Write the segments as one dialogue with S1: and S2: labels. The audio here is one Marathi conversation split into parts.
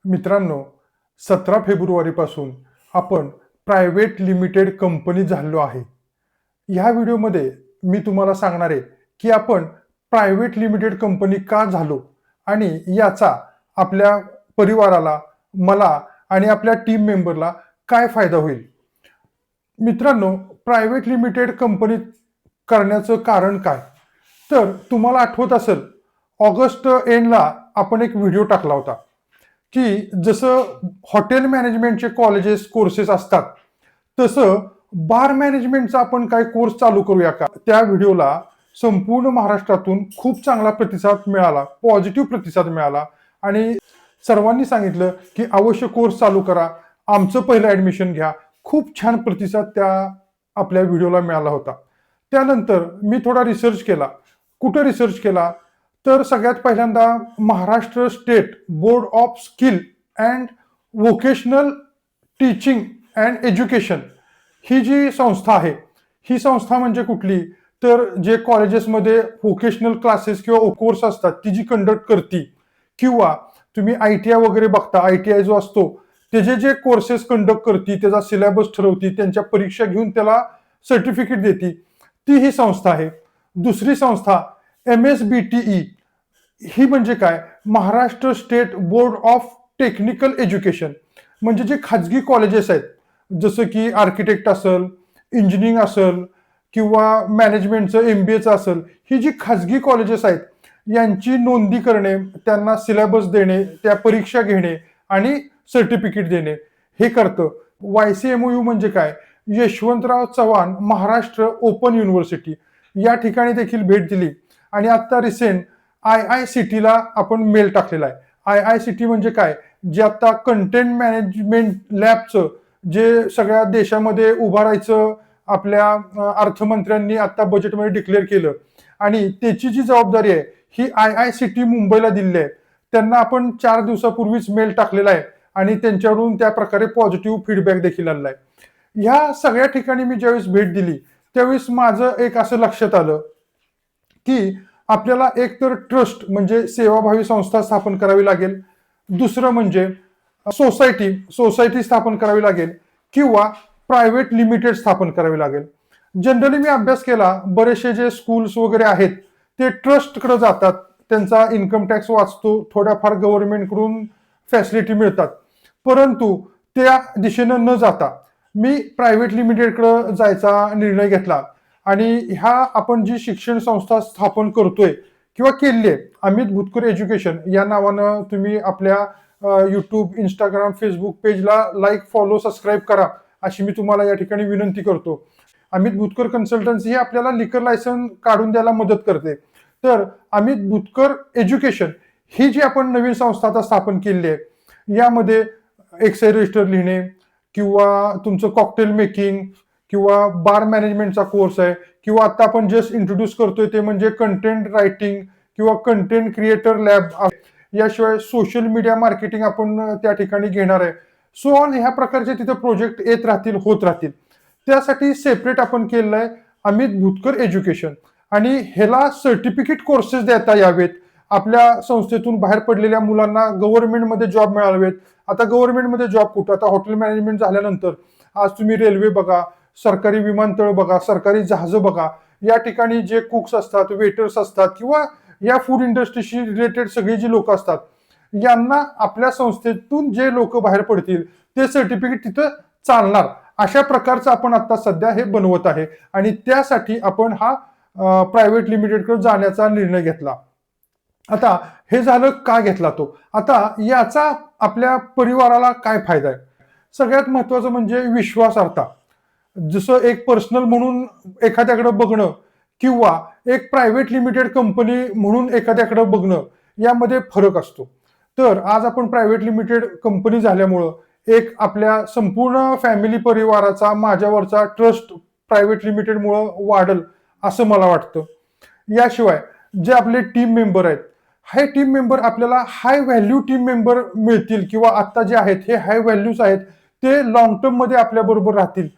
S1: मित्रांनो, 17 फेब्रुवारीपासून आपण प्रायव्हेट लिमिटेड कंपनी झालो आहे. ह्या व्हिडिओमध्ये मी तुम्हाला सांगणार आहे, की आपण प्रायव्हेट लिमिटेड कंपनी का झालो आणि याचा आपल्या परिवाराला, मला आणि आपल्या टीम मेंबरला काय फायदा होईल. मित्रांनो, प्रायव्हेट लिमिटेड कंपनी करण्याचं कारण काय? तर तुम्हाला आठवत असेल, ऑगस्ट एंडला आपण एक व्हिडिओ टाकला होता, की जसं हॉटेल मॅनेजमेंटचे कॉलेजेस कोर्सेस असतात, तसं बार मॅनेजमेंटचा आपण काय कोर्स चालू करूया का? त्या व्हिडिओला संपूर्ण महाराष्ट्रातून खूप चांगला प्रतिसाद मिळाला, पॉझिटिव्ह प्रतिसाद मिळाला आणि सर्वांनी सांगितलं, की अवश्य कोर्स चालू करा, आमचं पहिलं ॲडमिशन घ्या. खूप छान प्रतिसाद त्या आपल्या व्हिडिओला मिळाला होता. त्यानंतर मी थोडा रिसर्च केला. कुठं रिसर्च केला? तर सगळ्यात पहिल्यांदा Maharashtra state board of skill and vocational teaching and education ही जी संस्था आहे, ही संस्था म्हणजे कुठली? तर जे कॉलेजेसमध्ये व्होकेशनल क्लासेस किंवा कोर्स असतात, ती जी कंडक्ट करती किंवा तुम्ही ITI वगैरे बघता, ITI जो असतो, त्याचे जे कोर्सेस कंडक्ट करती, त्याचा सिलेबस ठरवती, त्यांच्या परीक्षा घेऊन त्याला सर्टिफिकेट देती, ती ही संस्था आहे. दुसरी संस्था MSBTE ही म्हणजे काय? Maharashtra state board of technical education. म्हणजे जे खाजगी कॉलेजेस आहेत, जसं की आर्किटेक्ट असेल, इंजिनिअरिंग असेल किंवा मॅनेजमेंटचं MBAचं असेल, ही जी खाजगी कॉलेजेस आहेत, यांची नोंदणी करणे, त्यांना सिलेबस देणे, त्या परीक्षा घेणे आणि सर्टिफिकेट देणे हे करतं. YCMOU म्हणजे काय? यशवंतराव चव्हाण महाराष्ट्र ओपन युनिव्हर्सिटी या ठिकाणी देखील भेट दिली आणि आता रिसेंट IICTला आपण मेल टाकलेला आहे. IICT म्हणजे काय? जे आता कंटेंट मॅनेजमेंट लॅबचं जे सगळ्या देशामध्ये उभारायचं आपल्या अर्थमंत्र्यांनी आता बजेटमध्ये डिक्लेअर केलं आणि त्याची जी जबाबदारी आहे ही IICT मुंबईला दिली आहे. त्यांना आपण 4 दिवसापूर्वीच मेल टाकलेला आहे आणि त्यांच्याकडून त्या प्रकारे पॉझिटिव्ह फीडबॅक देखील आलेला आहे. ह्या सगळ्या ठिकाणी मी ज्यावेळेस भेट दिली, त्यावेळेस माझं एक असं लक्षात आलं, की आपल्याला एक तर ट्रस्ट म्हणजे सेवाभावी संस्था स्थापन करावी लागेल. दुसरं म्हणजे सोसायटी स्थापन करावी लागेल किंवा प्रायव्हेट लिमिटेड स्थापन करावी लागेल. जनरली मी अभ्यास केला, बरेचसे जे स्कूल्स वगैरे आहेत ते ट्रस्टकडे जातात, त्यांचा इन्कम टॅक्स वाचतो, थोड्याफार गव्हर्नमेंटकडून फॅसिलिटी मिळतात. परंतु त्या दिशेनं न जाता मी प्रायव्हेट लिमिटेडकडे जायचा निर्णय घेतला आणि ह्या आपण जी शिक्षण संस्था स्थापन करतोय किंवा केली आहे, अमित भूतकर एज्युकेशन या नावानं तुम्ही आपल्या यूट्यूब, इंस्टाग्राम, फेसबुक पेजला लाईक, फॉलो, सबस्क्राईब करा, अशी मी तुम्हाला या ठिकाणी विनंती करतो. अमित भूतकर कन्सल्टन्सी ही आपल्याला लिकर लायसन काढून द्यायला मदत करते. तर अमित भूतकर एज्युकेशन ही जी आपण नवीन संस्था आता स्थापन केली आहे, यामध्ये एक्साईज रजिस्टर लिहिणे किंवा तुमचं कॉकटेल मेकिंग किंवा बार मॅनेजमेंटचा कोर्स आहे किंवा आता आपण जस्ट इंट्रोड्यूस करतोय ते म्हणजे कंटेंट रायटिंग किंवा कंटेंट क्रिएटर लॅब. याशिवाय सोशल मीडिया मार्केटिंग आपण त्या ठिकाणी घेणार आहे. सो ऑन ह्या प्रकारचे तिथे प्रोजेक्ट येत राहतील, होत राहतील. त्यासाठी सेपरेट आपण केलेलं आहे अमित भूतकर एज्युकेशन आणि ह्याला सर्टिफिकेट कोर्सेस देता यावेत. आपल्या संस्थेतून बाहेर पडलेल्या मुलांना गव्हर्नमेंटमध्ये जॉब मिळावेत. आता गव्हर्नमेंटमध्ये जॉब कुठं? आता हॉटेल मॅनेजमेंट झाल्यानंतर आज तुम्ही रेल्वे बघा, सरकारी विमानतळ बघा, सरकारी जहाजं बघा, या ठिकाणी जे कुक्स असतात, वेटर्स असतात किंवा या फूड इंडस्ट्रीशी रिलेटेड सगळी जी लोक असतात, यांना आपल्या संस्थेतून जे लोक बाहेर पडतील ते सर्टिफिकेट तिथं चालणार. अशा प्रकारचं आपण आता सध्या हे बनवत आहे आणि त्यासाठी आपण हा प्रायव्हेट लिमिटेडकडे जाण्याचा निर्णय घेतला. आता हे झालं का घेतला तो? आता याचा आपल्या परिवाराला काय फायदा आहे? सगळ्यात महत्वाचं म्हणजे विश्वासार्हता. जसं एक पर्सनल म्हणून एखाद्याकडे बघणं किंवा एक प्रायव्हेट लिमिटेड कंपनी म्हणून एखाद्याकडे बघणं, यामध्ये फरक असतो. तर आज आपण प्रायव्हेट लिमिटेड कंपनी झाल्यामुळं एक आपल्या संपूर्ण फॅमिली परिवाराचा माझ्यावरचा ट्रस्ट प्रायव्हेट लिमिटेडमुळं वाढेल असं मला वाटतं. याशिवाय जे आपले टीम मेंबर आहेत, हे टीम मेंबर आपल्याला हाय व्हॅल्यू टीम मेंबर मिळतील किंवा आता जे आहेत हे हाय व्हॅल्यूज आहेत, ते लॉंग टर्म मध्ये आपल्या बरोबर राहतील.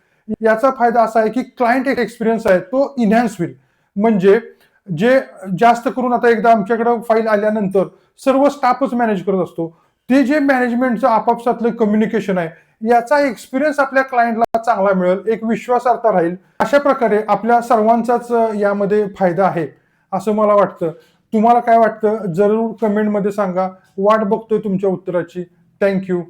S1: याचा फायदा असा आहे की क्लायंट एक्सपिरियन्स आहे तो इन्हॅन्स होईल. म्हणजे जे जास्त करून आता एकदा आमच्याकडे फाईल आल्यानंतर सर्व स्टाफच मॅनेज करत असतो. ते जे मॅनेजमेंटचं आपापसातलं कम्युनिकेशन आहे याचा एक्सपिरियन्स आपल्या क्लायंटला चांगला मिळेल, एक विश्वासार्हता राहील. अशा प्रकारे आपल्या सर्वांचाच यामध्ये फायदा आहे असं मला वाटतं. तुम्हाला काय वाटतं जरूर कमेंटमध्ये सांगा. वाट बघतोय तुमच्या उत्तराची. थँक्यू.